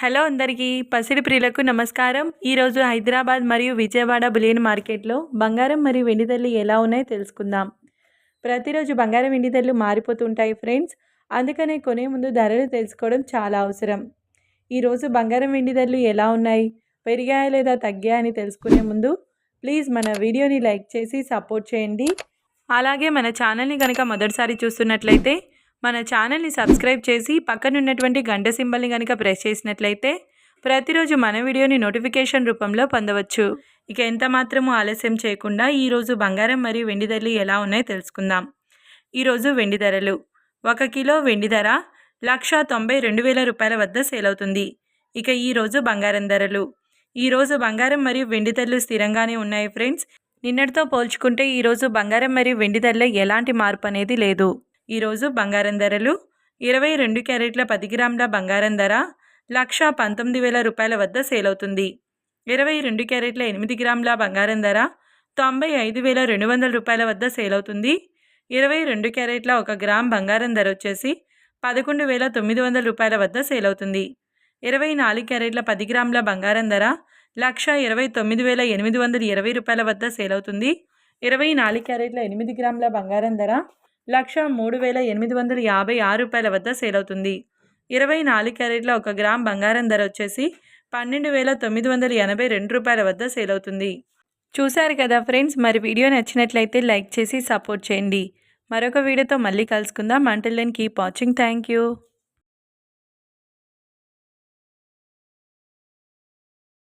Hello అందరికీ పసిడి ప్రియులకు నమస్కారం. ఈరోజు హైదరాబాద్ మరియు విజయవాడ బులియన్ మార్కెట్లో బంగారం మరియు వెండి ధరలు ఎలా ఉన్నాయో తెలుసుకుందాం. ప్రతిరోజు బంగారం వెండి ధరలు మారిపోతుంటాయి ఫ్రెండ్స్. అందుకనే కొనే ముందు ధరలు తెలుసుకోవడం చాలా అవసరం. ఈరోజు బంగారం వెండి ధరలు ఎలా ఉన్నాయి, పెరిగాయా లేదా తగ్గాయా అని తెలుసుకునే ముందు ప్లీజ్ మన వీడియోని లైక్ చేసి సపోర్ట్ చేయండి. అలాగే మన ఛానల్ని కనుక మొదటిసారి చూస్తున్నట్లయితే మన ఛానల్ని సబ్స్క్రైబ్ చేసి పక్కనున్నటువంటి గంట సింబల్ని కనుక ప్రెస్ చేసినట్లయితే ప్రతిరోజు మన వీడియోని నోటిఫికేషన్ రూపంలో పొందవచ్చు. ఇక ఎంత మాత్రము ఆలస్యం చేయకుండా ఈరోజు బంగారం మరియు వెండి ధరలు ఎలా ఉన్నాయో తెలుసుకుందాం. ఈరోజు వెండి ధరలు 1 కిలో వెండి ధర 1,92,000 రూపాయల వద్ద సేల్ అవుతుంది. ఇక ఈరోజు బంగారం ధరలు, ఈరోజు బంగారం మరియు వెండి ధరలు స్థిరంగానే ఉన్నాయి ఫ్రెండ్స్. నిన్నటితో పోల్చుకుంటే ఈరోజు బంగారం మరియు వెండి ధరలో ఎలాంటి మార్పు అనేది లేదు. ఈరోజు బంగారం ధరలు 22 క్యారెట్ల 10 గ్రాముల బంగారం ధర 1,19,000 రూపాయల వద్ద సేల్ అవుతుంది. 22 క్యారెట్ల 8 గ్రాముల బంగారం ధర 95,200 రూపాయల వద్ద సేల్ అవుతుంది. 22 క్యారెట్ల 1 గ్రామ్ బంగారం ధర వచ్చేసి 11,900 రూపాయల వద్ద సేల్ అవుతుంది. 24 క్యారెట్ల 10 గ్రాముల బంగారం ధర 1,29,820 రూపాయల వద్ద సేల్ అవుతుంది. 24 క్యారెట్ల 8 గ్రాముల బంగారం ధర 1,03,856 రూపాయల వద్ద సేల్ అవుతుంది. 24 క్యారెట్ల 1 గ్రామ్ బంగారం ధర వచ్చేసి 12,982 రూపాయల వద్ద సేల్ అవుతుంది. చూశారు కదా ఫ్రెండ్స్, మరి వీడియో నచ్చినట్లయితే లైక్ చేసి సపోర్ట్ చేయండి. మరొక వీడియోతో మళ్ళీ కలుసుకుందాం. Until then keep watching. Thank you.